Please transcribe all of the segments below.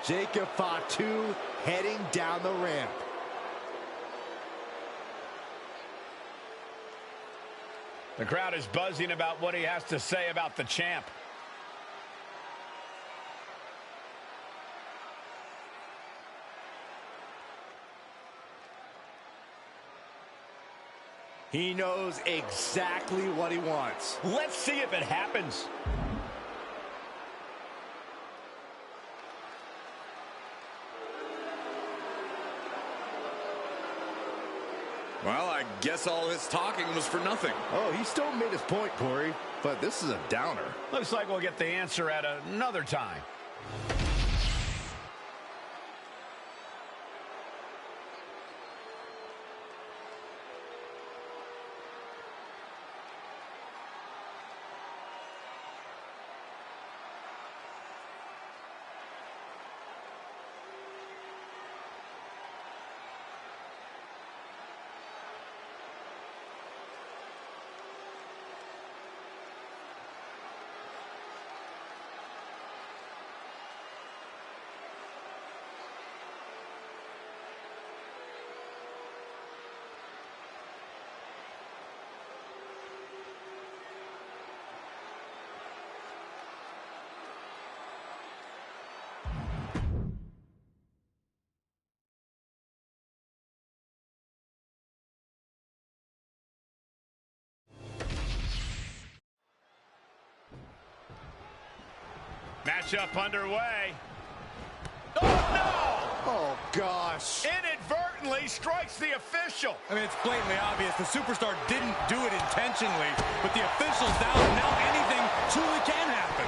Wwe2k25 heading down the ramp. The crowd is buzzing about what he has to say about the champ. He knows exactly what he wants. Let's see if it happens. Well, I guess all his talking was for nothing. Oh, he still made his point, Corey, but this is a downer. Looks like we'll get the answer at another time. Matchup underway. Oh, no! Oh, gosh. Inadvertently strikes the official. I mean, it's blatantly obvious. The superstar didn't do it intentionally, but the official's down. Now anything truly can happen.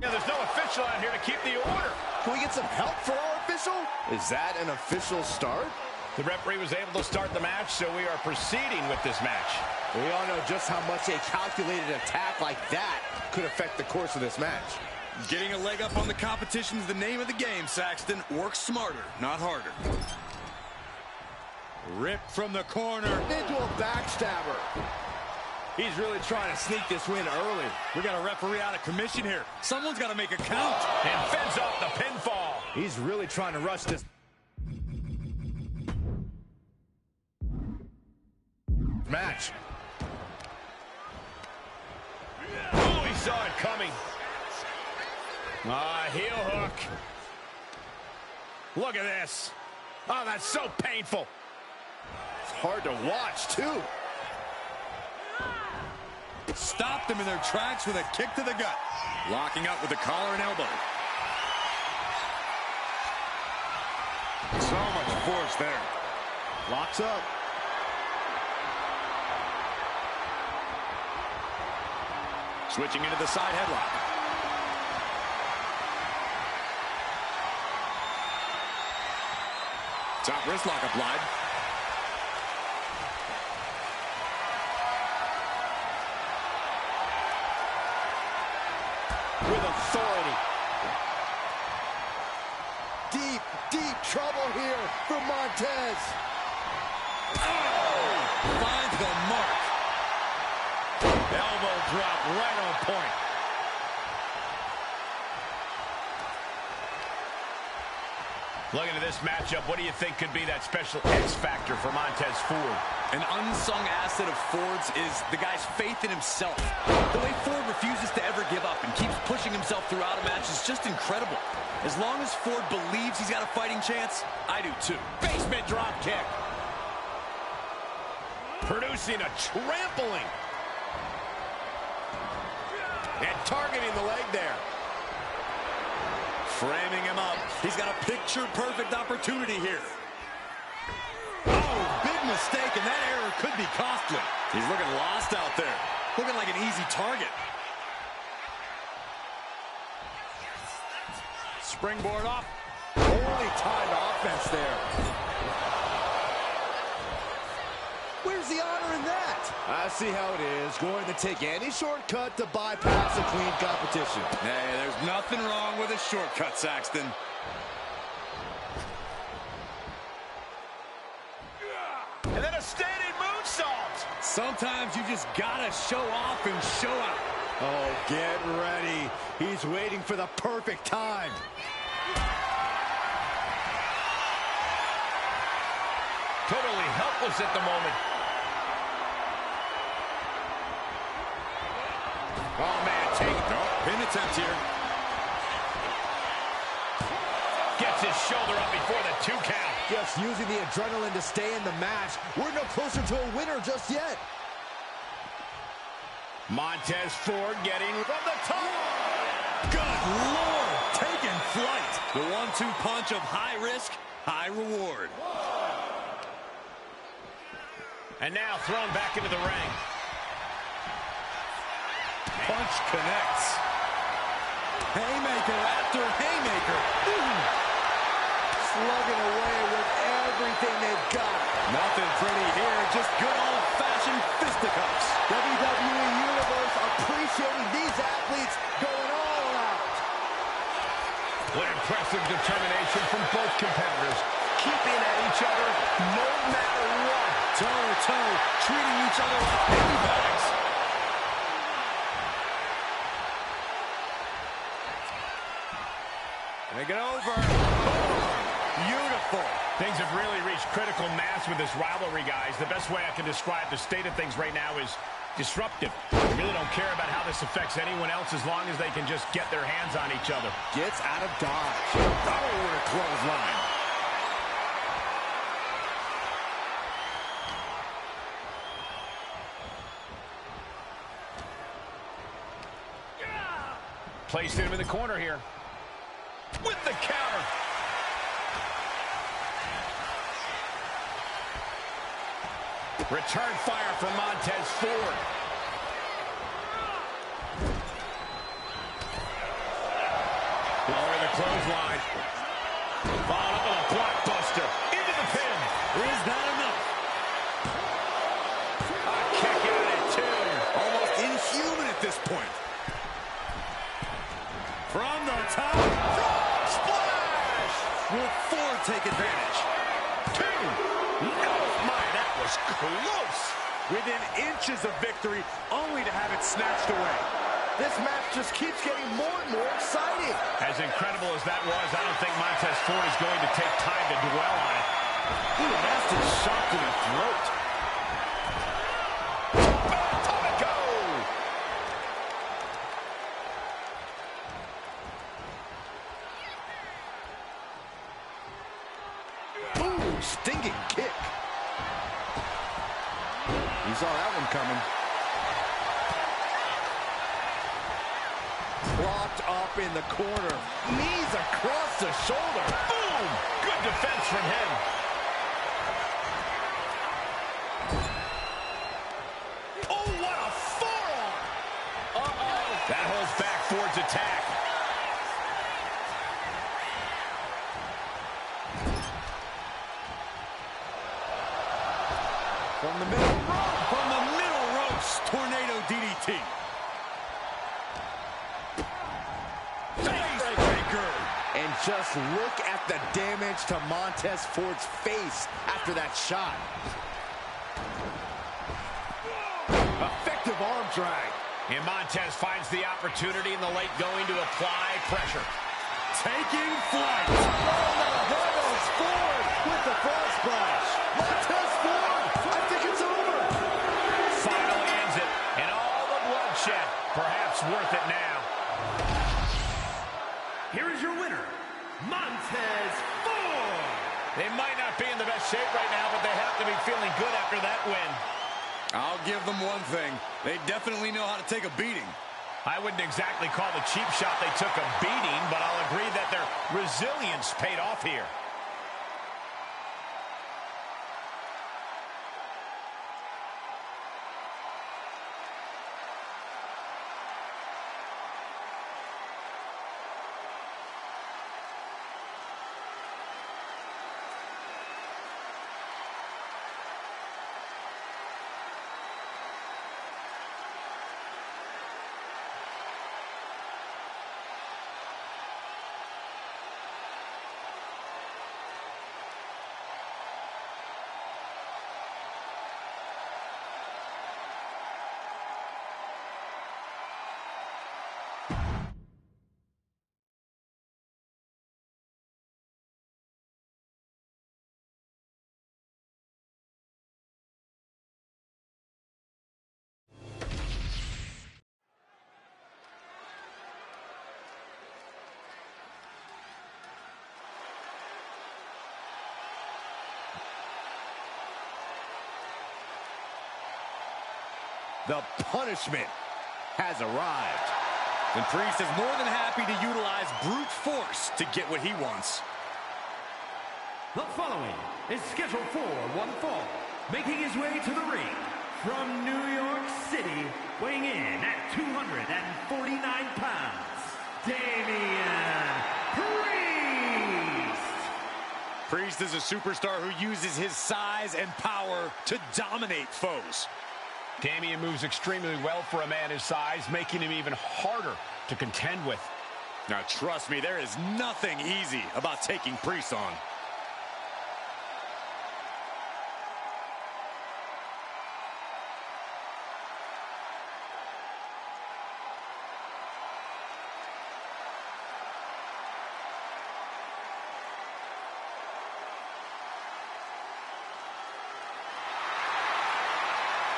Yeah, there's no official out here to keep the order. Can we get some help for our official? Is that an official start? The referee was able to start the match, so we are proceeding with this match. We all know just how much a calculated attack like that could affect the course of this match. Getting a leg up on the competition is the name of the game, Saxton. Work smarter, not harder. Ripped from the corner. Into a backstabber. He's really trying to sneak this win early. We got a referee out of commission here. Someone's got to make a count. And fends off the pinfall. He's really trying to rush this match. Oh, he saw it coming. Heel hook. Look at this. Oh, that's so painful. It's hard to watch, too. Stopped them in their tracks with a kick to the gut. Locking up with the collar and elbow. So much force there. Locks up. Switching into the side headlock. Top wrist lock applied. With authority. Deep, deep trouble here for Montez. Oh! Finds the mark. Elbow drop right on point. Looking at this matchup, what do you think could be that special X factor for Montez Ford? An unsung asset of Ford's is the guy's faith in himself. The way Ford refuses to ever give up and keeps pushing himself throughout a match is just incredible. As long as Ford believes he's got a fighting chance, I do too. Basement drop kick. Producing a trampling. And targeting the leg there. Framing him up. He's got a picture-perfect opportunity here. Oh, big mistake, and that error could be costly. He's looking lost out there. Looking like an easy target. Springboard off. Holy timed offense there. Where's the honor in that? I see how it is. Going to take any shortcut to bypass a clean competition. Hey, there's nothing wrong with a shortcut, Saxton. devastating moonsault. Sometimes you just gotta show off and show out. Oh, get ready. He's waiting for the perfect time. Totally helpless at the moment. Oh, man, take it. Pin attempt here. Gets his shoulder up before the 2 count. Just using the adrenaline to stay in the match. We're no closer to a winner just yet. Montez Ford getting from the top. Good Lord, taking flight. The 1-2 punch of high risk, high reward. And now thrown back into the ring. Punch connects. Haymaker after haymaker. Slugging away with everything they've got. Nothing pretty here, just good old-fashioned fisticuffs. WWE Universe appreciating these athletes going all out. What impressive determination from both competitors, keeping at each other no matter what. Toe-to-toe, treating each other like penny bags. Make it over. Beautiful. Things have really reached critical mass with this rivalry, guys. The best way I can describe the state of things right now is disruptive. They really don't care about how this affects anyone else as long as they can just get their hands on each other. Gets out of dodge. Oh, what a clothesline. Placing him in the corner here. With the counter. Return fire from Montez Ford. Lower the clothesline. Followed up with a blockbuster. Into the pin. Is that enough? A kick out at 2. Almost inhuman at this point. From the top. Frog splash. Will Ford take advantage? 2. Oh, my, that was close. Within inches of victory, only to have it snatched away. This match just keeps getting more and more exciting. As incredible as that was, I don't think Montez Ford is going to take time to dwell on it. Ooh, nasty shot to the throat. Atomico! Ooh, stinging kick. You saw that one coming. Propped up in the corner. Knees across the shoulder. Boom! Good defense from him. Oh, what a forearm! Uh-oh. That holds back Ford's attack. From the middle rope. From the middle ropes, tornado DDT. Facebreaker. And just look at the damage to Montez Ford's face after that shot. Effective arm drag. And Montez finds the opportunity in the late going to apply pressure. Taking flight. Oh, now there goes Ford with the frog splash. Montez Ford, I think it's over. Finally ends it. And all the bloodshed, perhaps worth it now. Here is your winner, Montez Ford. They might not be in the best shape right now, but they have to be feeling good after that win. I'll give them one thing. They definitely know how to take a beating. I wouldn't exactly call the cheap shot they took a beating, but I'll agree that their resilience paid off here. The punishment has arrived. And Priest is more than happy to utilize brute force to get what he wants. The following is scheduled for one fall, making his way to the ring from New York City, weighing in at 249 pounds, Damian Priest. Priest is a superstar who uses his size and power to dominate foes. Damian moves extremely well for a man his size, making him even harder to contend with. Now, trust me, there is nothing easy about taking Priest on.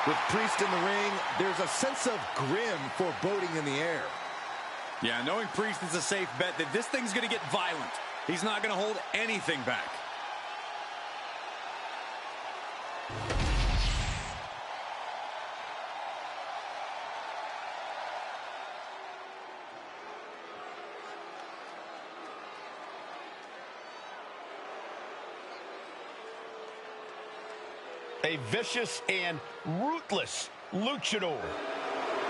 With Priest in the ring, there's a sense of grim foreboding in the air. Yeah, knowing Priest is a safe bet that this thing's going to get violent. He's not going to hold anything back. A vicious and ruthless luchador.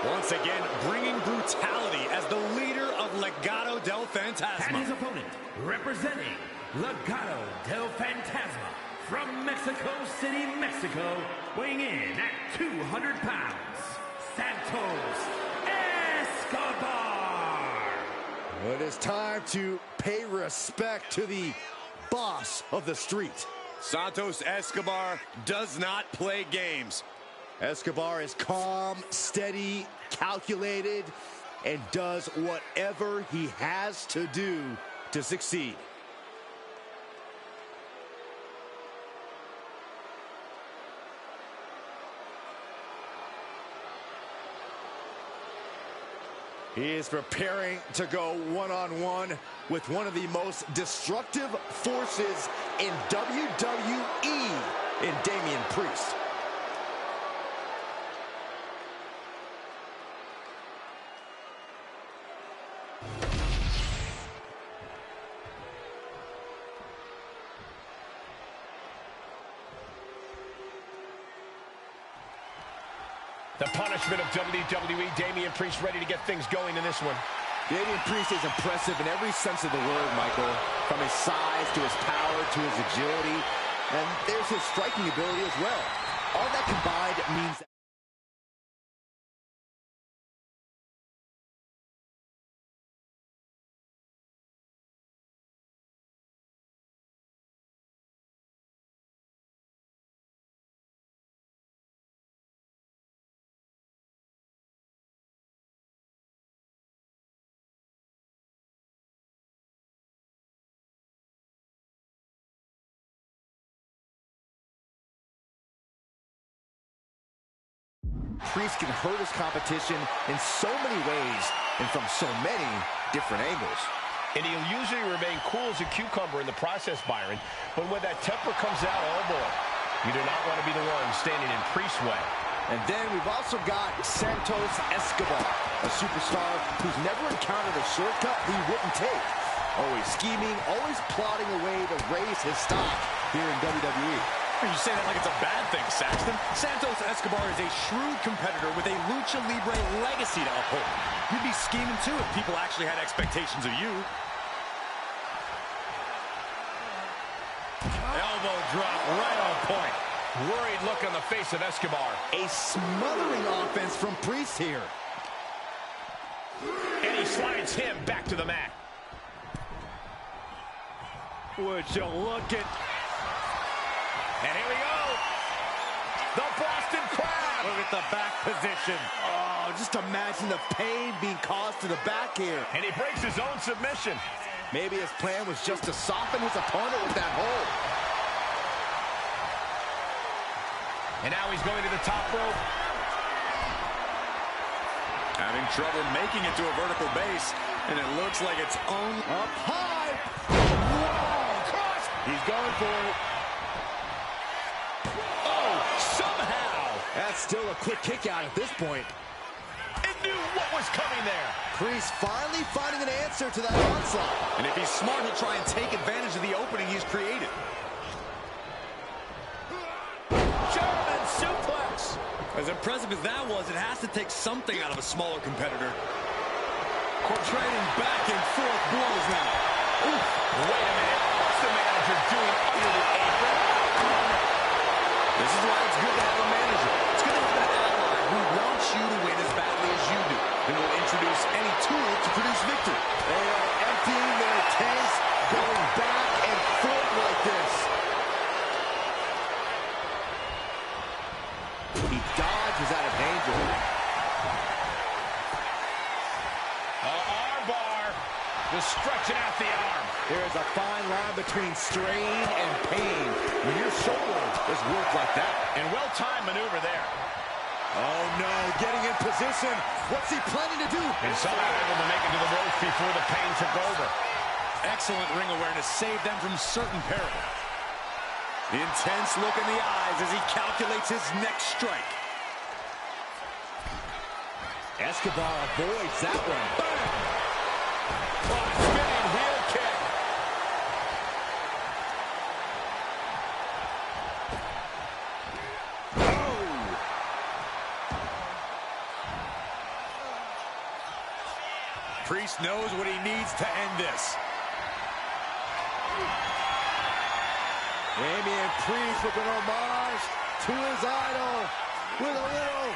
Once again, bringing brutality as the leader of Legado del Fantasma. And his opponent, representing Legado del Fantasma from Mexico City, Mexico, weighing in at 200 pounds, Santos Escobar. Well, it is time to pay respect to the boss of the street. Santos Escobar does not play games. Escobar is calm, steady, calculated, and does whatever he has to do to succeed. He is preparing to go one-on-one with one of the most destructive forces in WWE, in Damian Priest. The punishment of WWE, Damian Priest ready to get things going in this one. Damian Priest is impressive in every sense of the word, Michael. From his size to his power to his agility. And there's his striking ability as well. All that combined means that Priest can hurt his competition in so many ways and from so many different angles. And he'll usually remain cool as a cucumber in the process, Byron. But when that temper comes out, oh boy, you do not want to be the one standing in Priest's way. And then we've also got Santos Escobar, a superstar who's never encountered a shortcut he wouldn't take. Always scheming, always plotting a way to raise his stock here in WWE. You say that like it's a bad thing, Saxton. Santos Escobar is a shrewd competitor with a Lucha Libre legacy to uphold. You'd be scheming too if people actually had expectations of you. Elbow drop right on point. Worried look on the face of Escobar. A smothering offense from Priest here. And he slides him back to the mat. Would you look at... And here we go. The Boston Crab. Look at the back position. Oh, just imagine the pain being caused to the back here. And he breaks his own submission. Maybe his plan was just to soften his opponent with that hold. And now he's going to the top rope. Having trouble making it to a vertical base, and it looks like it's on. Up high. Whoa, cross. He's going for it. Oh, somehow. That's That's still a quick kick out at this point. It knew what was coming there. Priest finally finding an answer to that onslaught. And if he's smart, he'll try and take advantage of the opening he's created. German suplex. As impressive as that was, it has to take something out of a smaller competitor. We're trading back and forth blows now. Oof. Wait a minute. What's the manager doing under the apron? This is why it's good to have a manager. It's good to have an ally who wants you to win as badly as you do, and will introduce any tool to produce victory. They are emptying their tanks, going back and forth like this. He dodges out of danger. Armbar. Just stretching out the arm. There's a fine line between strain and pain when your shoulder is worked like that. And well-timed maneuver there. Oh no, getting in position. What's he planning to do? And somehow able to make it to the ropes before the pain took over. Excellent ring awareness saved them from certain peril. The intense look in the eyes as he calculates his next strike. Escobar avoids that one. Bang! Oh, spinning heel kick. Priest knows what he needs to end this. Damian Priest with an homage to his idol with a little.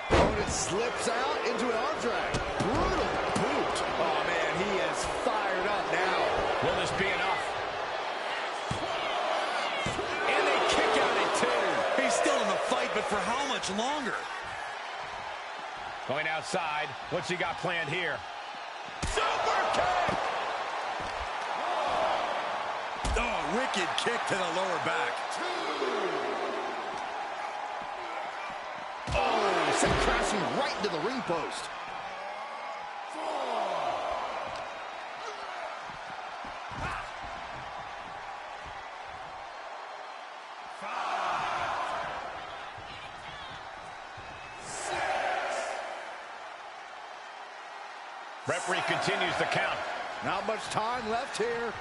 Opponent slips out into an arm drag. Brutal boot. Oh man, he is fired up now. Will this be enough? And they kick out at two. He's still in the fight, but for how much longer? Going outside. What's he got planned here? Super kick! Oh, wicked kick to the lower back. Oh, sent crashing right into the ring post. Referee continues the count. Not much time left here.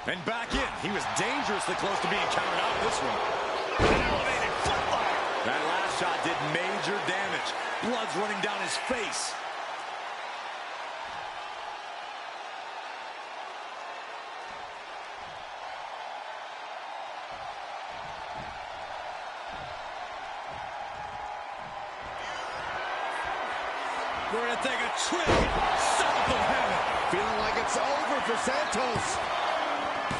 And back in. He was dangerously close to being counted out of this one. An elevated footlock. That last shot did major damage. Blood's running down his face. We're going to take a trip south of heaven. Feeling like it's over for Santos.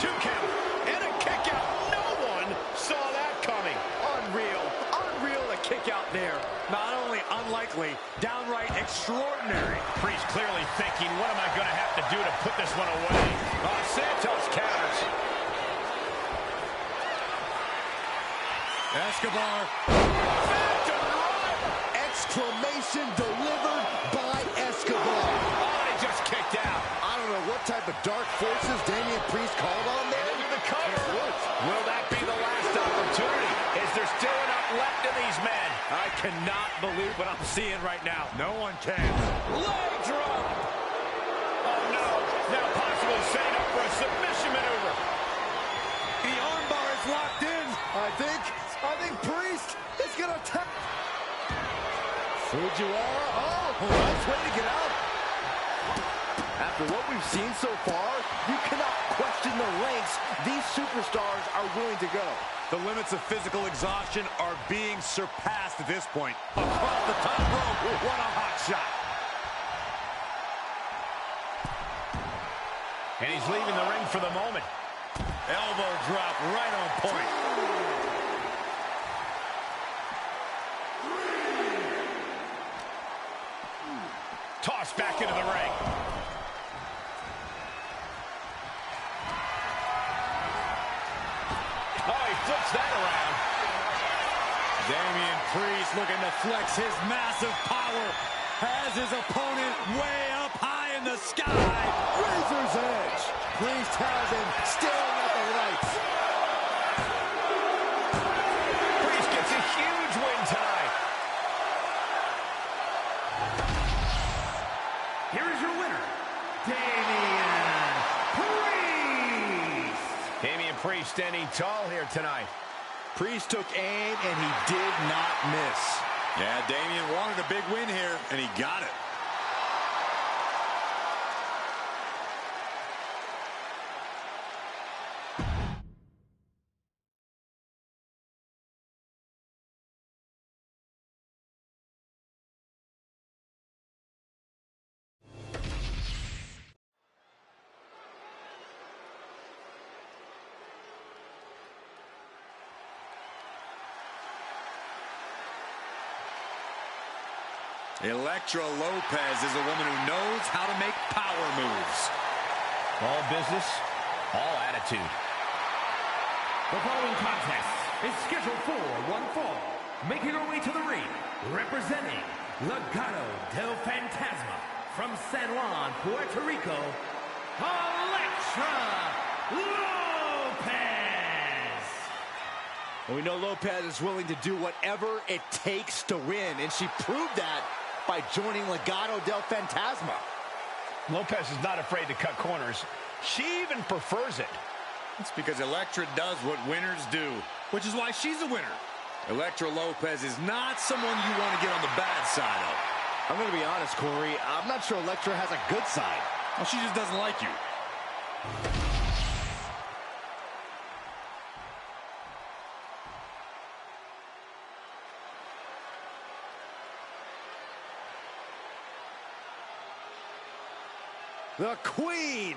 2 count and a kick out. No one saw that coming. Unreal. Unreal to kick out there. Not only unlikely, downright extraordinary. Priest clearly thinking, what am I going to have to do to put this one away? Santos counters. Escobar. Exclamation delivered by Escobar. Oh, he just kicked out. I don't know what type of dark forces Damian Priest called on there. Into the cover. Will that be the last opportunity? Is there still enough left in these men? I cannot believe what I'm seeing right now. No one can. Leg drop. Oh, no. Now possibly setting up for a submission maneuver. The armbar is locked in. I think Priest is going to tap. Fujiwara, nice way to get out. After what we've seen so far, you cannot question the lengths these superstars are willing to go. The limits of physical exhaustion are being surpassed at this point. Across the top rope, what a hot shot. And he's leaving the ring for the moment. Elbow drop right on point. Tossed back into the ring. Oh, he flips that around. Damian Priest looking to flex his massive power. Has his opponent way up high in the sky. Razor's Priest has him staring at the lights. Priest gets a huge win tonight. Here is your winner, Damian Priest. Damian Priest standing tall here tonight. Priest took aim, and he did not miss. Yeah, Damian wanted a big win here, and he got it. Elektra Lopez is a woman who knows how to make power moves. All business, all attitude. The following contest is scheduled for one fall. Making her way to the ring, representing Legado del Fantasma from San Juan, Puerto Rico, Elektra Lopez. We know Lopez is willing to do whatever it takes to win, and she proved that by joining Legado del Fantasma. Lopez is not afraid to cut corners. She even prefers it. It's because Elektra does what winners do, which is why she's a winner. Elektra Lopez is not someone you want to get on the bad side of. I'm going to be honest, Corey. I'm not sure Elektra has a good side. Well, she just doesn't like you. The Queen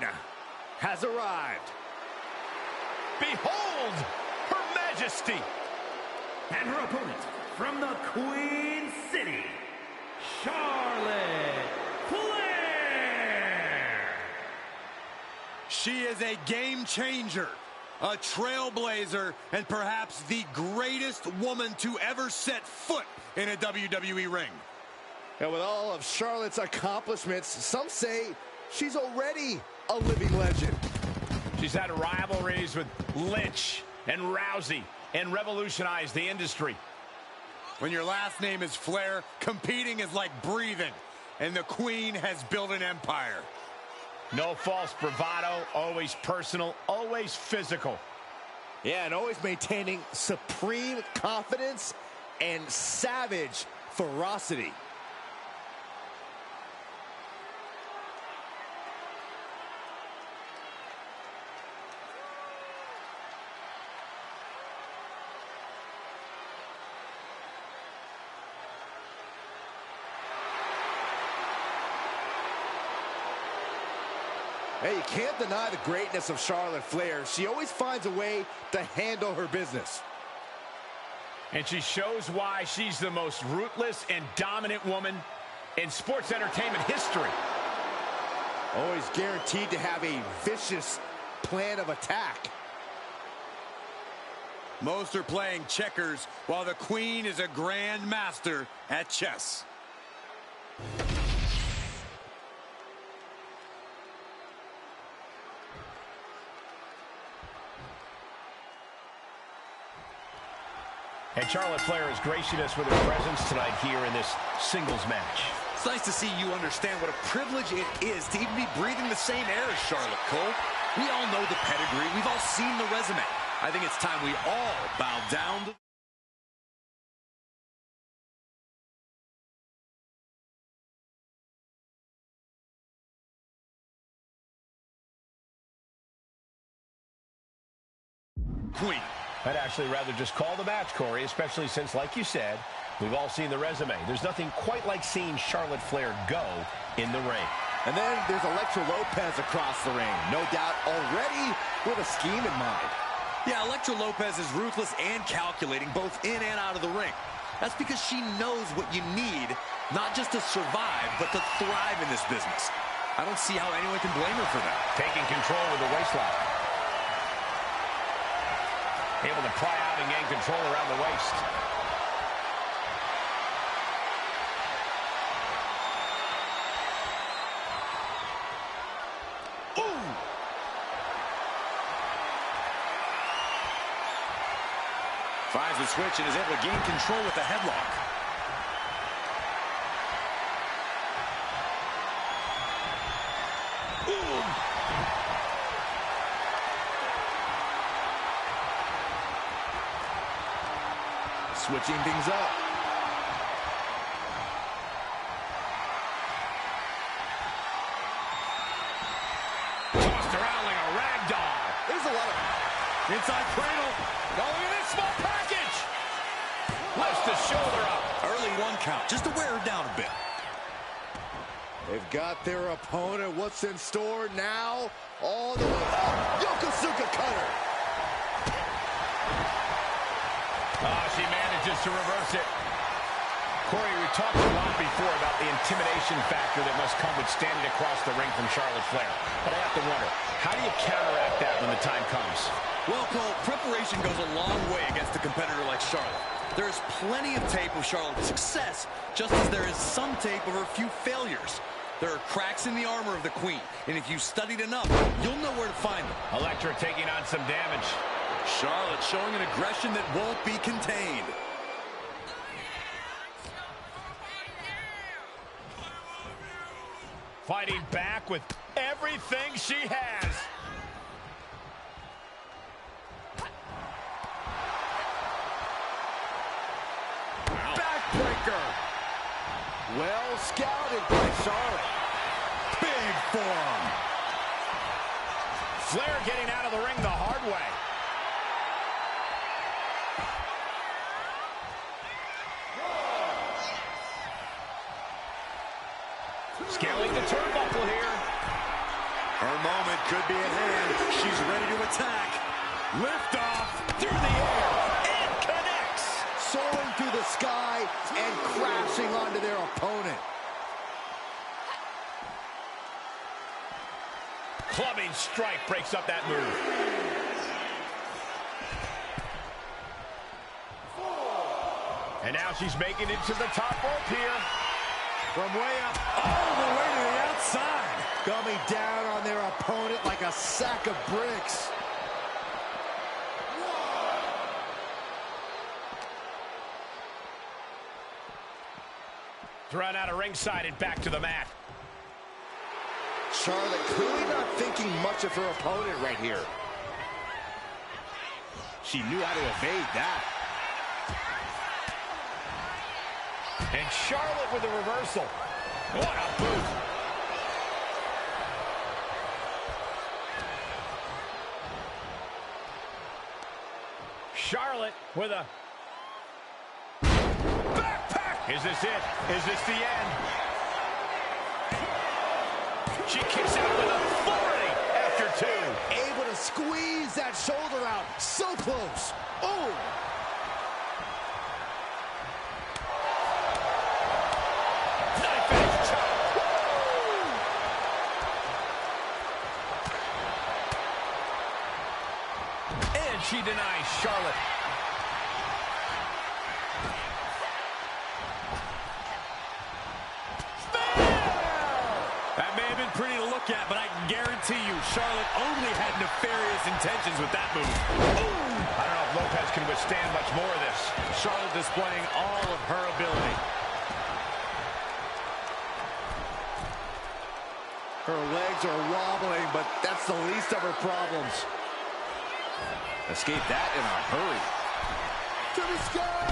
has arrived. Behold, Her Majesty. And her opponent from the Queen City, Charlotte Flair. She is a game changer, a trailblazer, and perhaps the greatest woman to ever set foot in a WWE ring. And with all of Charlotte's accomplishments, some say she's already a living legend. She's had rivalries with Lynch and Rousey and revolutionized the industry. When your last name is Flair, competing is like breathing, and the Queen has built an empire. No false bravado, always personal, always physical. Yeah, and always maintaining supreme confidence and savage ferocity. Hey, you can't deny the greatness of Charlotte Flair. She always finds a way to handle her business. And she shows why she's the most ruthless and dominant woman in sports entertainment history. Always guaranteed to have a vicious plan of attack. Most are playing checkers, while the Queen is a grand master at chess. And Charlotte Flair is gracing us with her presence tonight here in this singles match. It's nice to see you understand what a privilege it is to even be breathing the same air as Charlotte, Cole. We all know the pedigree. We've all seen the resume. I think it's time we all bow down to... Queen. I'd actually rather just call the match, Corey, especially since, like you said, we've all seen the resume. There's nothing quite like seeing Charlotte Flair go in the ring. And then there's Elektra Lopez across the ring. No doubt already with a scheme in mind. Yeah, Elektra Lopez is ruthless and calculating both in and out of the ring. That's because she knows what you need, not just to survive, but to thrive in this business. I don't see how anyone can blame her for that. Taking control with the waistlock. Able to pry out and gain control around the waist. Ooh! Finds the switch and is able to gain control with the headlock. Ooh. Switching things up. Tossed around like a rag doll. There's a lot of Inside cradle. Going in this small package. Lifts the shoulder up. Early 1 count, just to wear her down a bit. They've got their opponent. What's in store now? All the way up. Yokosuka cutter. She manages to reverse it. Corey, we talked a lot before about the intimidation factor that must come with standing across the ring from Charlotte Flair. But I have to wonder, how do you counteract that when the time comes? Well, Cole, preparation goes a long way against a competitor like Charlotte. There is plenty of tape of Charlotte's success, just as there is some tape of her few failures. There are cracks in the armor of the Queen, and if you studied enough, you'll know where to find them. Electra taking on some damage. Charlotte showing an aggression that won't be contained. Fighting back with everything she has. Backbreaker. Well scouted by Charlotte. Big forearm. Flair getting out of the ring the hard way. Scaling the turnbuckle here. Her moment could be at hand. She's ready to attack. Lift off through the air and connects. Soaring through the sky and crashing onto their opponent. Clubbing strike breaks up that move. And now she's making it to the top rope here. From way up, all the way to the outside. Coming down on their opponent like a sack of bricks. Thrown out of ringside and back to the mat. Charlotte clearly not thinking much of her opponent right here. She knew how to evade that. And Charlotte with a reversal. What a boot. Charlotte with a backpack. Is this it? Is this the end? She kicks out with authority after 2. Able to squeeze that shoulder out. So close. Oh! She denies Charlotte. That may have been pretty to look at, but I can guarantee you Charlotte only had nefarious intentions with that move. Ooh. I don't know if Lopez can withstand much more of this. Charlotte displaying all of her ability. Her legs are wobbling, but that's the least of her problems. Escape that in a hurry. To the sky!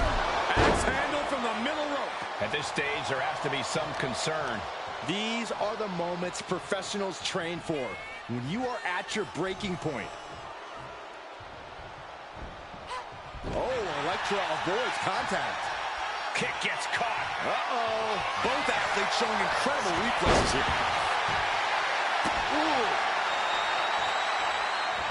Axe handle from the middle rope. At this stage, there has to be some concern. These are the moments professionals train for, when you are at your breaking point. Oh, Electra avoids contact. Kick gets caught. Uh-oh. Both athletes showing incredible reflexes here. Ooh.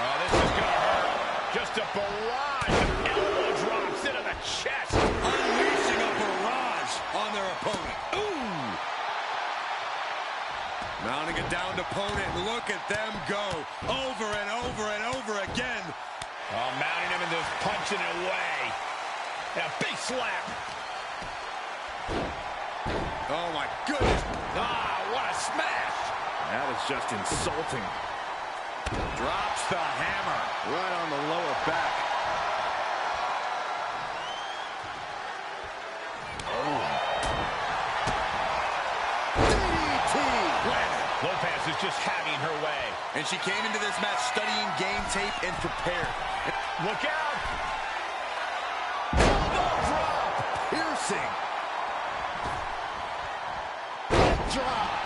Oh, this is going to hurt. Just a barrage of elbow drops into the chest. Unleashing a barrage on their opponent. Ooh. Mounting a downed opponent. Look at them go. Over and over and over again. Oh, mounting him and just punching it away. And a big slap. Oh, my goodness. Ah, what a smash. That is just insulting. Drops the hammer. Right on the lower back. just having her way. And she came into this match studying game tape and prepared. Look out! Drop! Piercing! Drop!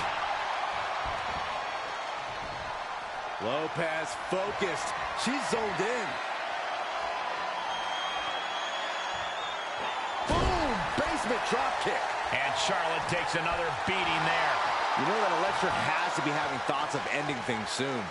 Lopez focused. She's zoned in. Boom! Basement drop kick. And Charlotte takes another beating there. You know that Elektra has to be having thoughts of ending things soon.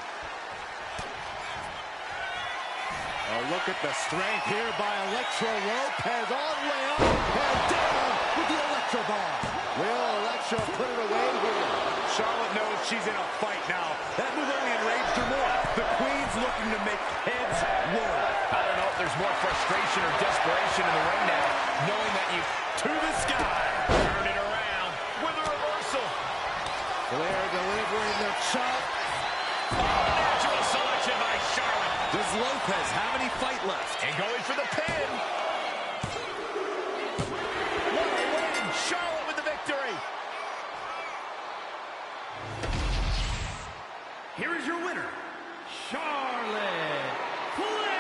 Oh, look at the strength here by Elektra Lopez. All the way up and down with the Elektra bomb. Will Elektra put it away here? Charlotte knows she's in a fight now. That move only enraged her more. The Queen's looking to make heads roll. I don't know if there's more frustration or desperation in the ring now, knowing that you to the sky. Turn it around with a reversal. Flair delivering the chop. Natural selection by Charlotte. Does Lopez have any fight left? And going for the pin. What a win. Charlotte with the victory. Here is your winner, Charlotte Flair.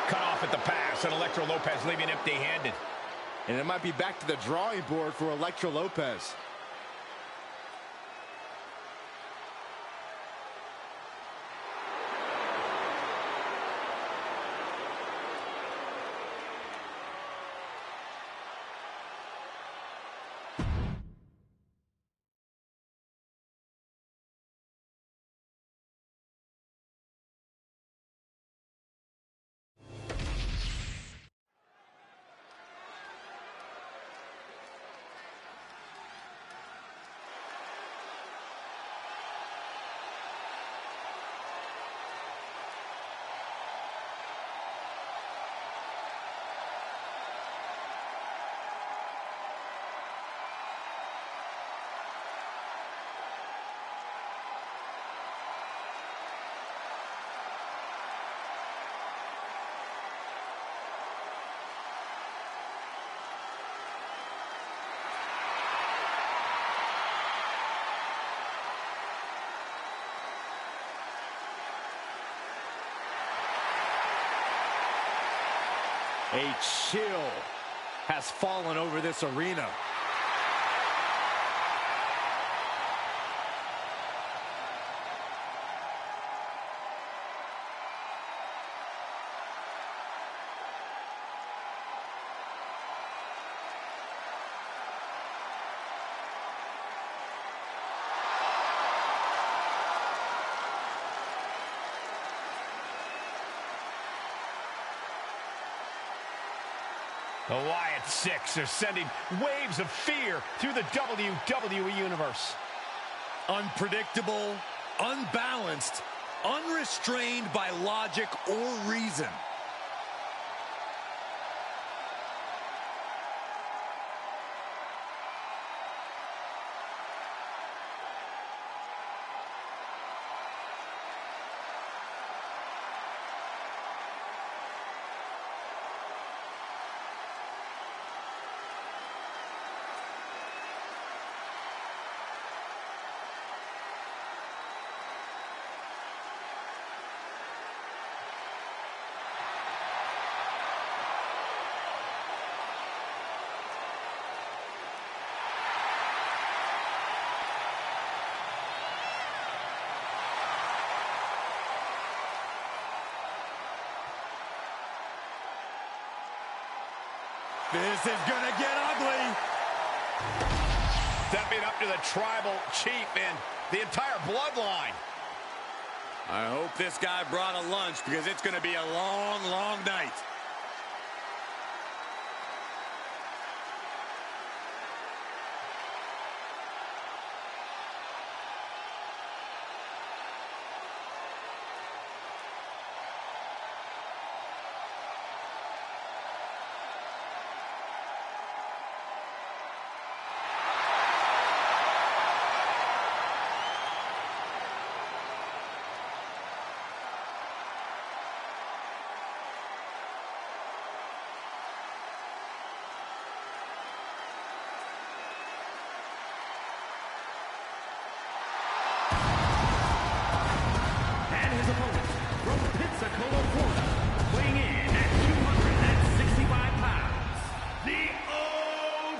Cut off at the pass, and Elektra Lopez leaving empty-handed. And it might be back to the drawing board for Elektra Lopez. A chill has fallen over this arena. The Wyatt Six are sending waves of fear through the WWE Universe. Unpredictable, unbalanced, unrestrained by logic or reason. This is gonna get ugly. Stepping up to the tribal chief and the entire bloodline. I hope this guy brought a lunch because it's gonna be a long, long night. his opponent, from Pensacola, Florida, weighing in at 265 pounds, the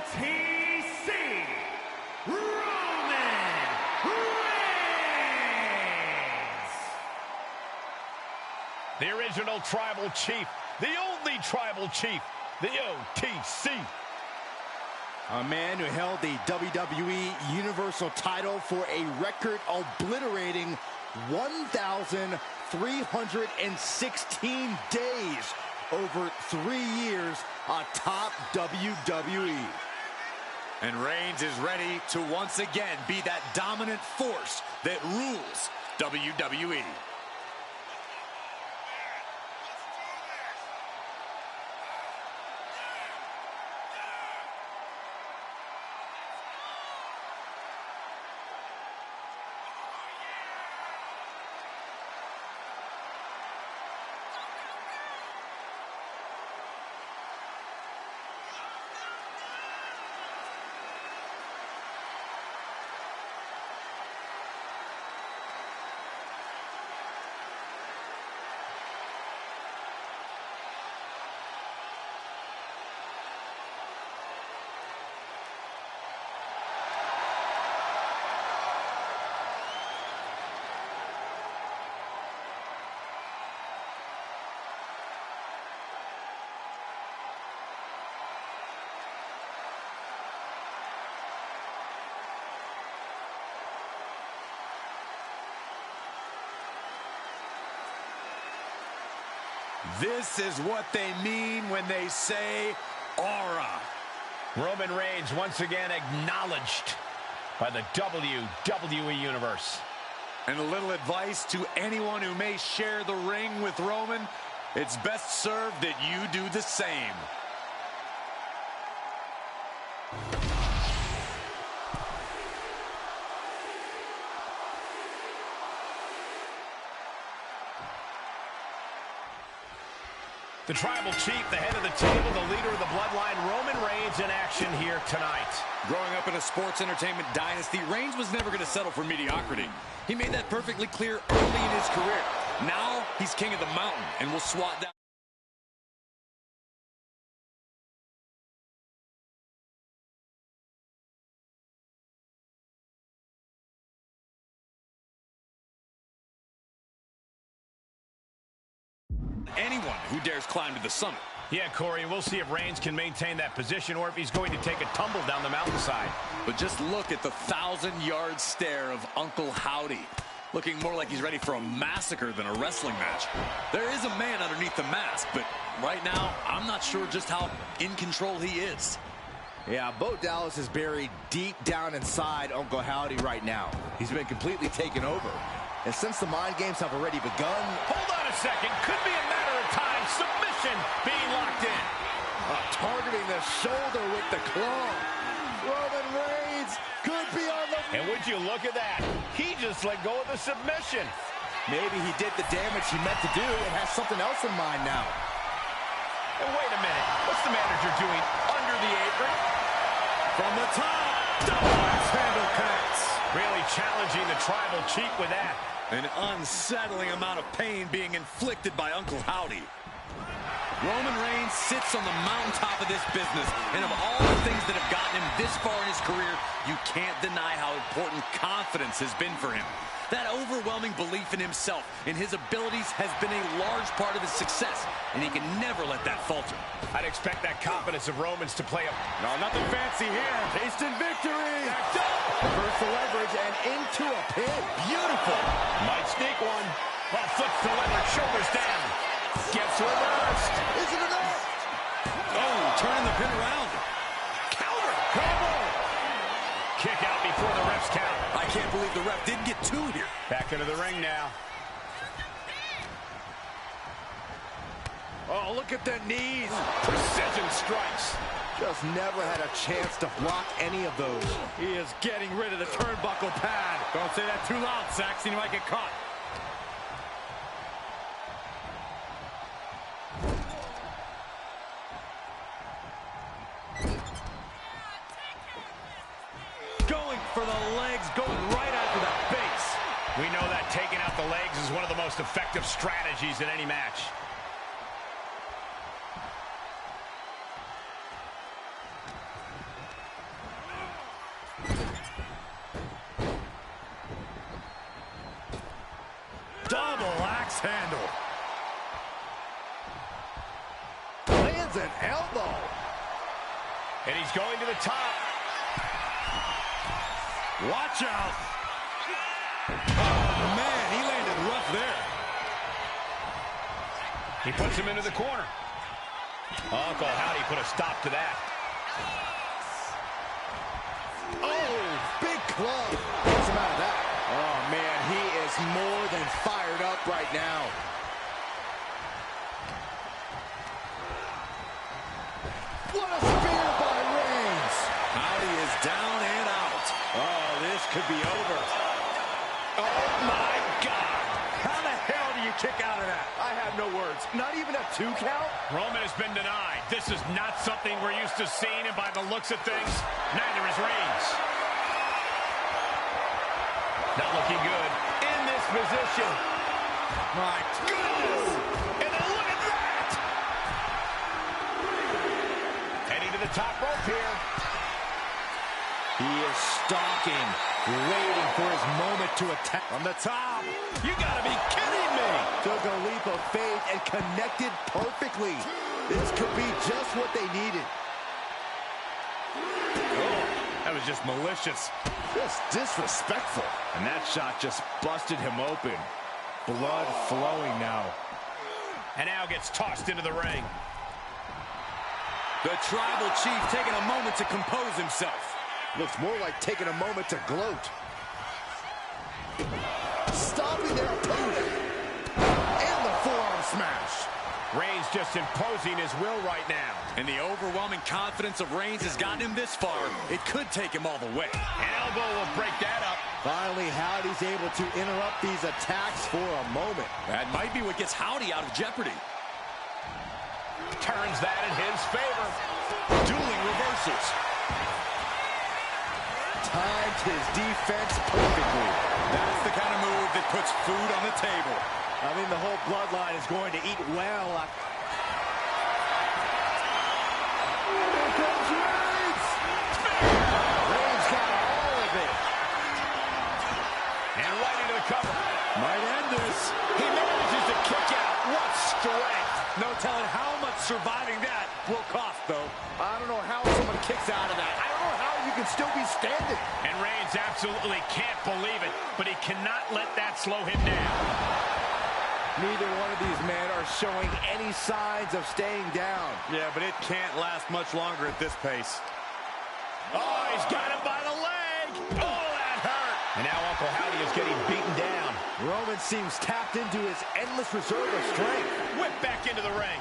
OTC, Roman Reigns! The original tribal chief, the only tribal chief, the OTC. A man who held the WWE Universal title for a record obliterating 1,316 days over 3 years atop WWE. And Reigns is ready to once again be that dominant force that rules WWE. This is what they mean when they say aura. Roman Reigns once again acknowledged by the WWE Universe. And a little advice to anyone who may share the ring with Roman, it's best served that you do the same. The tribal chief, the head of the table, the leader of the bloodline, Roman Reigns in action here tonight. Growing up in a sports entertainment dynasty, Reigns was never going to settle for mediocrity. He made that perfectly clear early in his career. Now, he's king of the mountain, and will swat down anyone who dares climb to the summit. Yeah, Corey, we'll see if Reigns can maintain that position or if he's going to take a tumble down the mountainside. But just look at the 1,000-yard stare of Uncle Howdy, looking more like he's ready for a massacre than a wrestling match. There is a man underneath the mask, but right now, I'm not sure just how in control he is. Yeah, Bo Dallas is buried deep down inside Uncle Howdy right now. He's been completely taken over. And since the mind games have already begun... Hold on a second. Could be a matter of time. Submission being locked in. targeting the shoulder with the claw. Roman Reigns could be on the... And would you look at that? He just let go of the submission. Maybe he did the damage he meant to do and has something else in mind now. And wait a minute. What's the manager doing under the apron? From the top, double axe handle connects. Really challenging the tribal chief with that. An unsettling amount of pain being inflicted by Uncle Howdy. Roman Reigns sits on the mountaintop of this business, and of all the things that have gotten him this far in his career, you can't deny how important confidence has been for him. That overwhelming belief in himself and his abilities has been a large part of his success, and he can never let that falter. I'd expect that confidence of Roman's to play a... No, nothing fancy here. Instant victory. Reverse the leverage and into a pin. Beautiful. Might sneak one. Well, flips the leverage, shoulders down. Gets reversed. Is it enough? Oh, turning the pin around. Counter. Combo. Kick out before the ref's count. I can't believe the ref didn't get two here. Back into the ring now. Oh, look at the knees. Precision strikes. Just never had a chance to block any of those. He is getting rid of the turnbuckle pad. Don't say that too loud, Saxon. You might get caught. Going for the legs, going right after the base. We know that taking out the legs is one of the most effective strategies in any match. Double axe handle. Lands an elbow. And he's going to the top. Watch out. Oh, man, he landed rough there. He puts him into the corner. Uncle Howdy put a stop to that. Oh, big club. Gets him out of that. Oh, man, he is more than fired up right now. What a spear by Reigns. Howdy is down and out. Oh, this could be over. Oh, my God. How the hell do you kick out of that? I have no words. Not even a 2 count? Roman has been denied. This is not something we're used to seeing, and by the looks of things, neither is Reigns. Not looking good in this position. My goodness! And then look at that! Heading to the top rope here. He is stalking, waiting for his moment to attack. On the top. You gotta be kidding me! Took a leap of faith and connected perfectly. This could be just what they needed. That was just malicious. Just disrespectful. And that shot just busted him open. Blood flowing now. And now gets tossed into the ring. The tribal chief taking a moment to compose himself. Looks more like taking a moment to gloat. Stopping their opponent. And the forearm smash. Reigns just imposing his will right now. And the overwhelming confidence of Reigns has gotten him this far. It could take him all the way. An elbow will break that up. Finally, Howdy's able to interrupt these attacks for a moment. That might be what gets Howdy out of jeopardy. Turns that in his favor. Dueling reversals. Timed his defense perfectly. That's the kind of move that puts food on the table. I mean, the whole bloodline is going to eat well. Here comes Reigns! Reigns got all of it. And right into the cover. Might end this. He manages to kick out. What strength. No telling how much surviving that will cost, though. I don't know how someone kicks out of that. I don't know how you can still be standing. And Reigns absolutely can't believe it, but he cannot let that slow him down. Neither one of these men are showing any signs of staying down. Yeah, but it can't last much longer at this pace. Oh, he's got him by the leg. Oh, that hurt. And now Uncle Howdy is getting beaten down. Roman seems tapped into his endless reserve of strength. Whip back into the ring.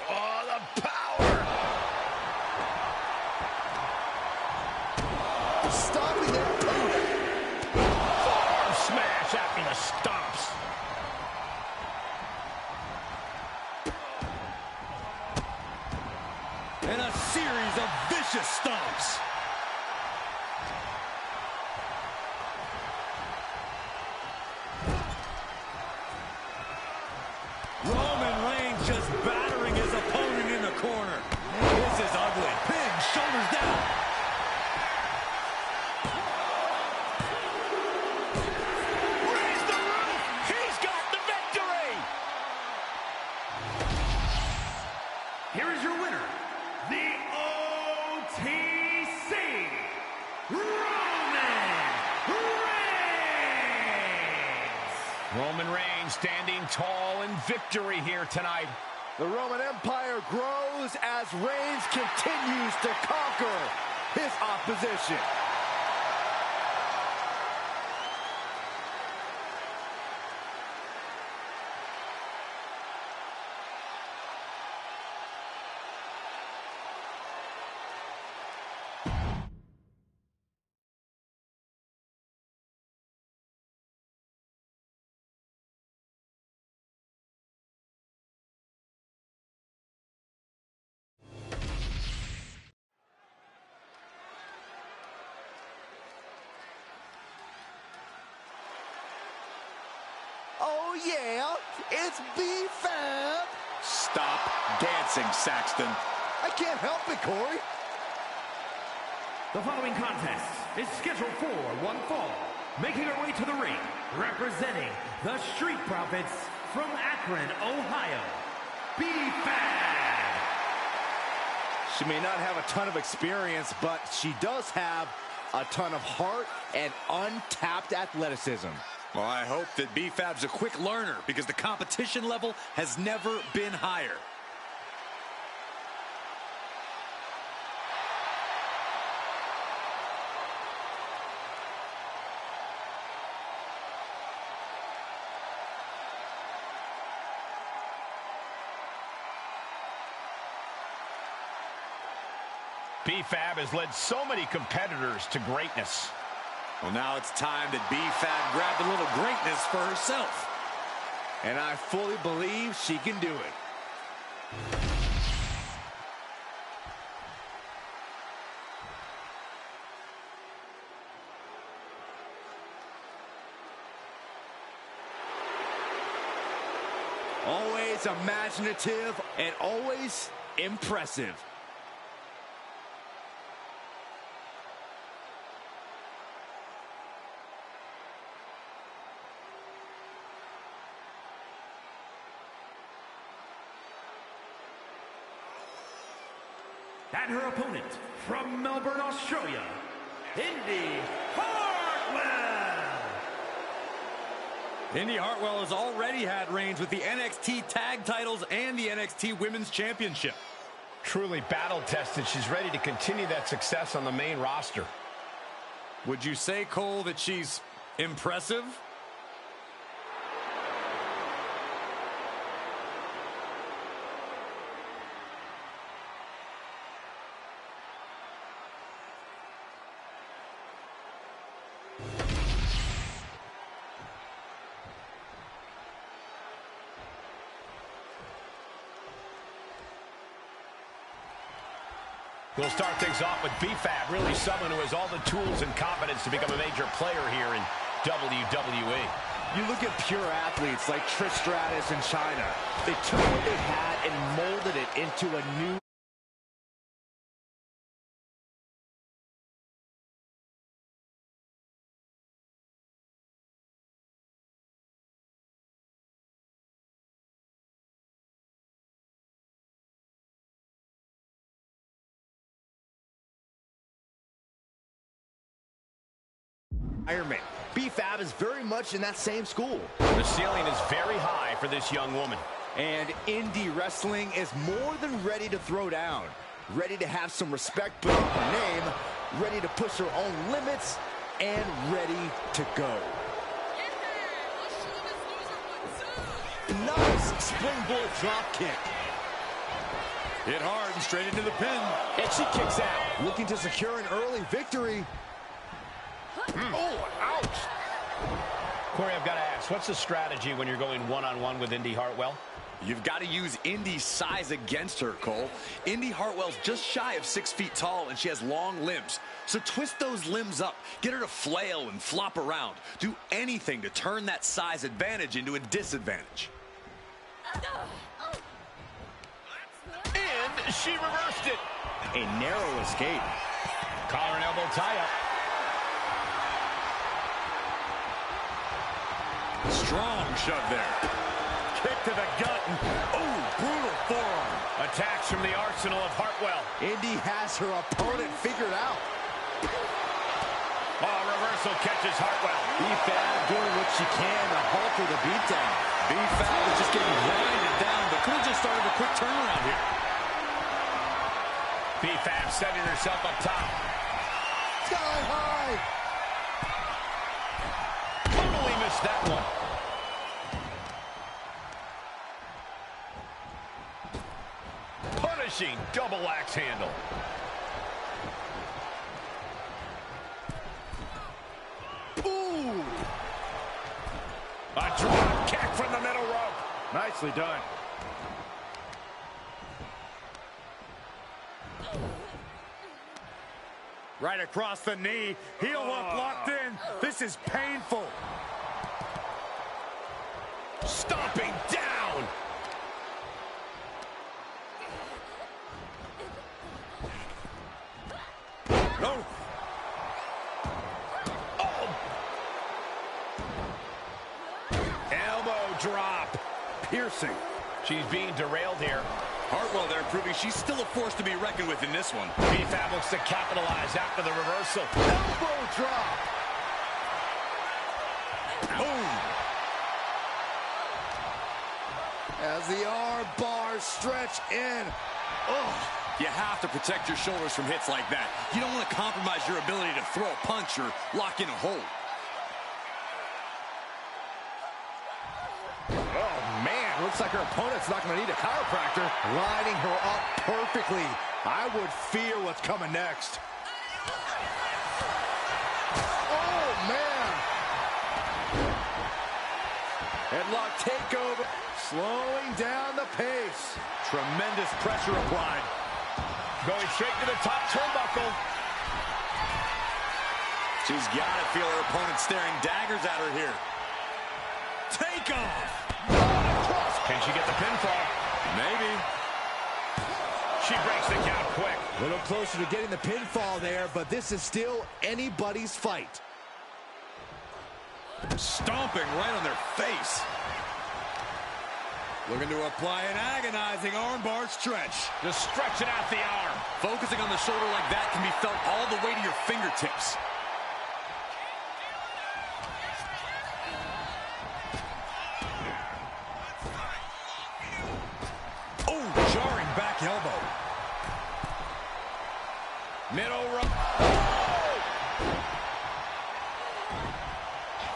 Oh, the power. Stopping their opponent. Forearm smash after the stomps. And a series of vicious stomps. Roman Reigns just battering his opponent in the corner. This is ugly. Pin, shoulders down. Raise the roof. He's got the victory. Here is your winner, the OTC, Roman Reigns standing tall in victory here tonight. The Roman Empire grows as Reigns continues to conquer his opposition. yeah, it's B-Fab. Stop dancing, Saxton. I can't help it, Corey. The following contest is scheduled for one fall. Making her way to the ring, representing the Street Profits from Akron, Ohio, B-Fab. She may not have a ton of experience, but she does have a ton of heart and untapped athleticism. Well, I hope that B-Fab's a quick learner because the competition level has never been higher. B-Fab has led so many competitors to greatness. Well, now it's time that B-Fab grabbed a little greatness for herself. And I fully believe she can do it. Always imaginative and always impressive. And her opponent, from Melbourne, Australia, Indy Hartwell. Indy Hartwell has already had reigns with the NXT Tag Titles and the NXT Women's Championship. Truly battle-tested. She's ready to continue that success on the main roster. Would you say, Cole, that she's impressive? We'll start things off with B-Fab, really someone who has all the tools and confidence to become a major player here in WWE. You look at pure athletes like Trish Stratus and Chyna. They took what they had and molded it into a new environment. B-Fab is very much in that same school. The ceiling is very high for this young woman. And indie wrestling is more than ready to throw down. Ready to have some respect put on her name, ready to push her own limits, and ready to go. Nice springboard drop kick. Hit hard and straight into the pin. And she kicks out. Looking to secure an early victory. Oh, ouch. Corey, I've got to ask, what's the strategy when you're going one-on-one with Indy Hartwell? You've got to use Indy's size against her, Cole. Indy Hartwell's just shy of 6 feet tall, and she has long limbs. So twist those limbs up. Get her to flail and flop around. Do anything to turn that size advantage into a disadvantage. And she reversed it. A narrow escape. Collar and elbow tie-up. Strong shove there. Kick to the gut. Oh, brutal forearm. Attacks from the arsenal of Hartwell. Indy has her opponent figured out. Oh, reversal catches Hartwell. B-Fab doing what she can to halter the beatdown. B-Fab is just getting grinded down, but could have just started a quick turnaround here. B-Fab setting herself up top. Sky high. Totally missed that one. Punishing double axe handle. Ooh. A drop kick from the middle rope. Nicely done. Right across the knee. Heel hook locked in. This is painful. Stomping down. No. Oh. Elbow drop. Piercing. She's being derailed here. Hartwell there proving she's still a force to be reckoned with in this one. B-Fab looks to capitalize after the reversal. Elbow drop. Boom. As the arm bars stretch in. Oh. You have to protect your shoulders from hits like that. You don't want to compromise your ability to throw a punch or lock in a hold. Oh, man. Looks like her opponent's not going to need a chiropractor. Lining her up perfectly. I would fear what's coming next. Oh, man. Headlock takeover. Slowing down the pace. Tremendous pressure applied. Going straight to the top turnbuckle. She's got to feel her opponent staring daggers at her here. Take off. Can she get the pinfall? Maybe. She breaks the count quick. A little closer to getting the pinfall there, but this is still anybody's fight. Stomping right on their face. Looking to apply an agonizing armbar stretch. Just stretching out the arm. Focusing on the shoulder like that can be felt all the way to your fingertips. Oh, jarring back elbow. Middle row.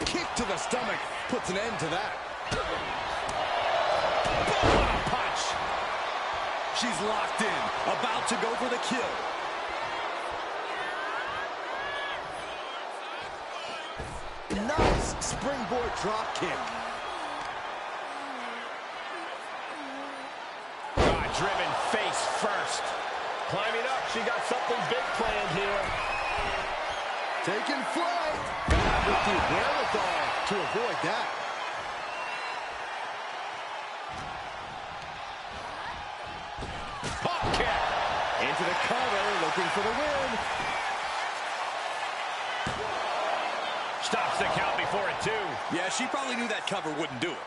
Kick to the stomach puts an end to that. Punch. She's locked in, about to go for the kill. Nice springboard drop kick. Driven face first. Climbing up, she got something big planned here. Taking flight. God, with the wherewithal to avoid that. Pop kick. Into the cover, looking for the win. Stops the count before it, too. Yeah, she probably knew that cover wouldn't do it.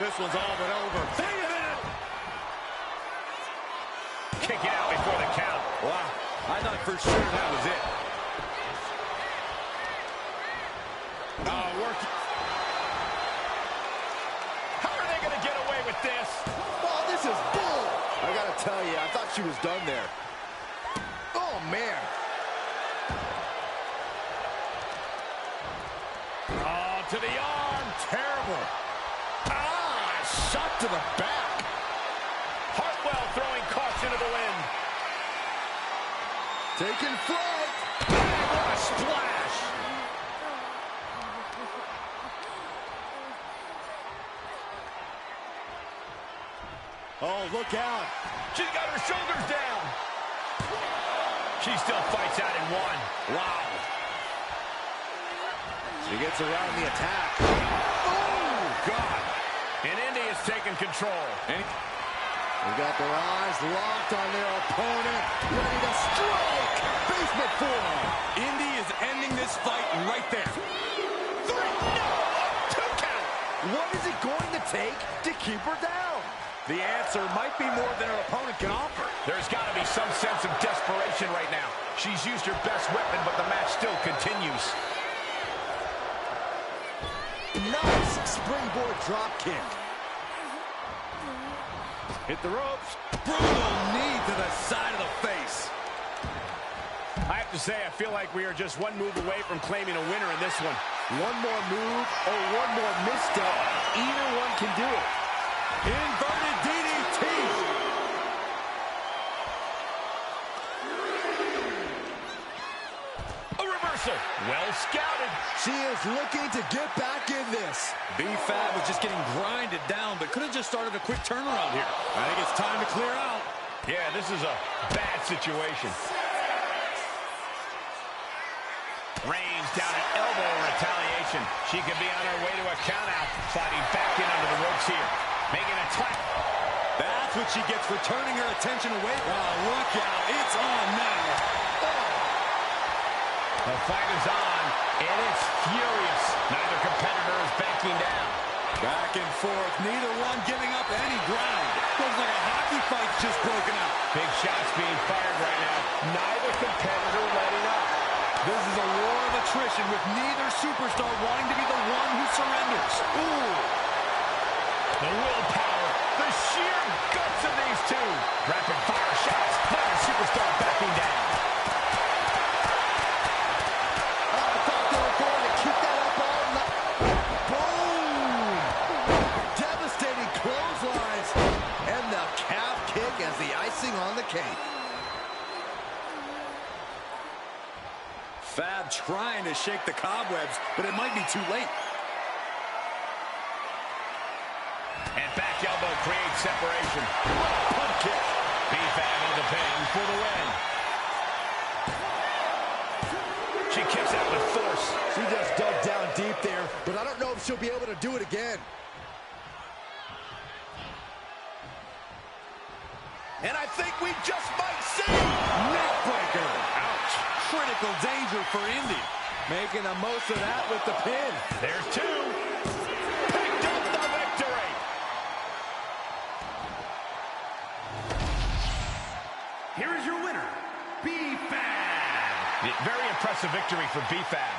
This one's all but over. Kick it out before the count. Wow, I thought for sure that was it. Work. How are they going to get away with this? Oh, this is bull. I got to tell you, I thought she was done there. Oh, man. Oh, to the arm. Terrible. Shot to the back. Hartwell throwing caution to the wind. Taking flight. What a splash. Oh, look out. She's got her shoulders down. She still fights out in one. Wow. She gets around the attack. Oh, God. And Indy is taking control. They got their eyes locked on their opponent, ready to strike. Basement forearm. Indy is ending this fight right there. 3, no, 2 count. What is it going to take to keep her down? The answer might be more than her opponent can offer. There's got to be some sense of desperation right now. She's used her best weapon, but the match still continues. Nice springboard drop kick. Hit the ropes. Brutal knee to the side of the face. I have to say, I feel like we are just one move away from claiming a winner in this one. One more move or one more misstep. Either one can do it. Inverted DDT. A reversal. Well scouted. She is looking to get back in this. B-Fab was just getting grinded down, but could have just started a quick turnaround here. I think it's time to clear out. Yeah, this is a bad situation. Rains down an elbow in retaliation. She could be on her way to a countout. Sliding back in under the ropes here. Making a tap. That's what she gets for turning her attention away. Oh, look out. It's on now. The fight is on, and it's furious. Neither competitor is backing down. Back and forth, neither one giving up any ground. Looks like a hockey fight's just broken out. Big shots being fired right now. Neither competitor letting up. This is a war of attrition with neither superstar wanting to be the one who surrenders. Ooh. The willpower, the sheer guts of these two. Rapid fire shots. Neither superstar backing down. As the icing on the cake. Fab trying to shake the cobwebs, but it might be too late. And back elbow creates separation. Punt kick. B-Fab on the pin for the win. She kicks out with force. She just dug down deep there, but I don't know if she'll be able to do it again. And I think we just might see neckbreaker. Ouch. Critical danger for Indy. Making the most of that with the pin. There's two. Picked up the victory. Here is your winner, B-Fab. Very impressive victory for B-Fab.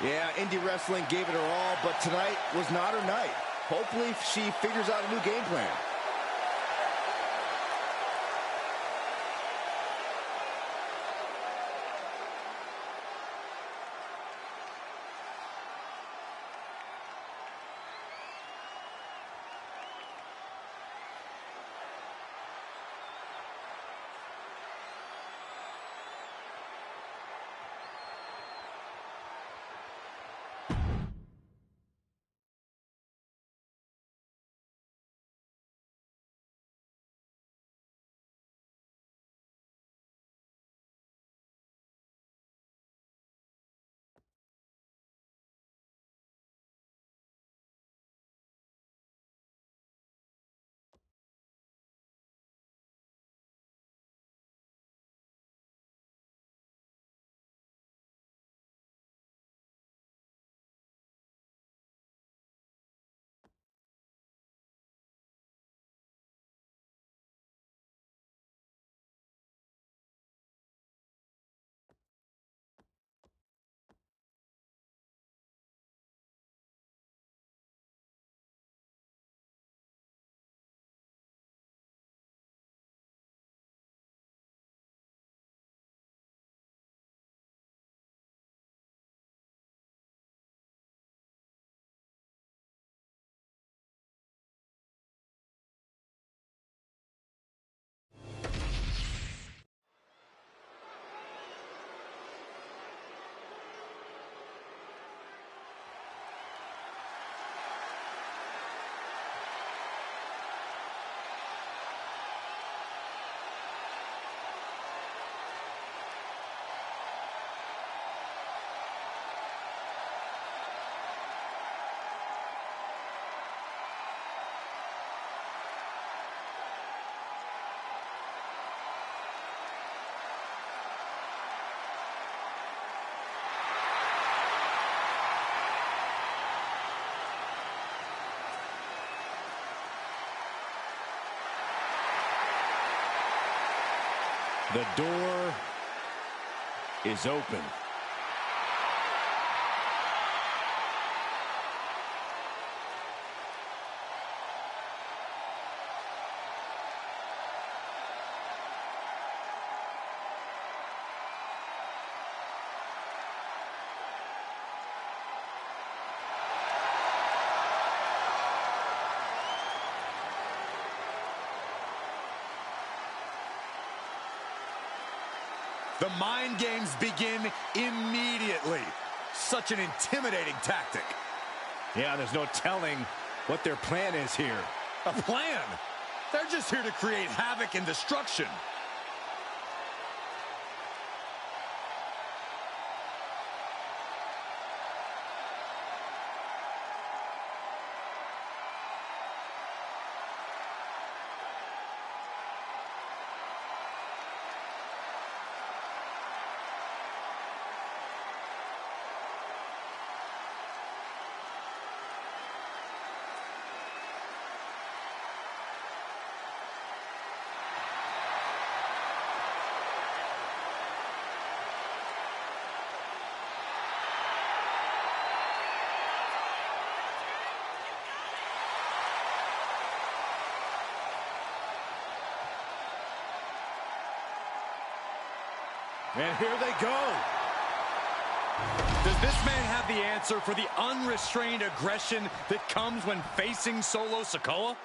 Yeah, indie wrestling gave it her all, but tonight was not her night. Hopefully she figures out a new game plan. The door is open. The mind games begin immediately. Such an intimidating tactic. Yeah, there's no telling what their plan is here. A plan? They're just here to create havoc and destruction. And here they go. Does this man have the answer for the unrestrained aggression that comes when facing Solo Sikoa?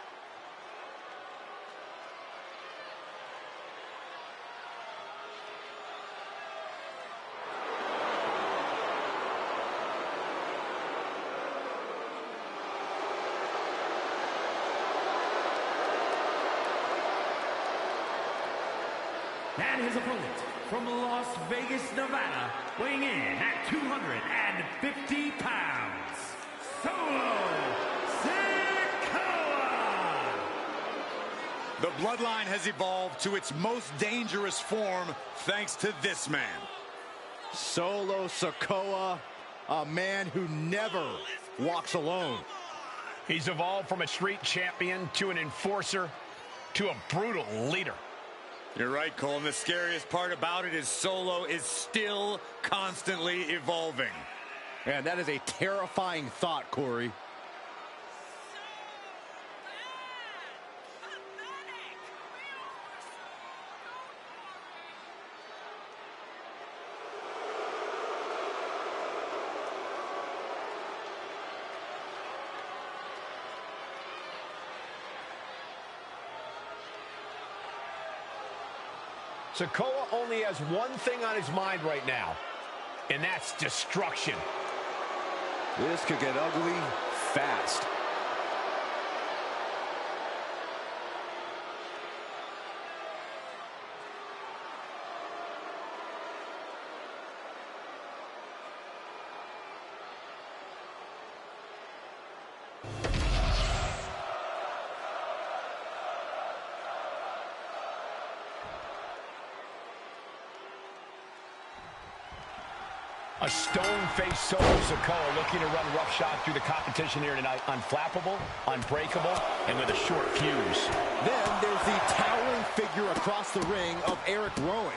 And his opponent from Las Vegas, Nevada, weighing in at 250 pounds, Solo Sikoa! The bloodline has evolved to its most dangerous form thanks to this man. Solo Sikoa, a man who never walks alone. He's evolved from a street champion to an enforcer to a brutal leader. You're right, Cole, and the scariest part about it is Solo is still constantly evolving. Man, that is a terrifying thought, Corey. Sikoa only has one thing on his mind right now, and that's destruction. This could get ugly fast. A stone-faced Solo Sikoa looking to run roughshod through the competition here tonight. Unflappable, unbreakable, and with a short fuse. Then there's the towering figure across the ring of Eric Rowan.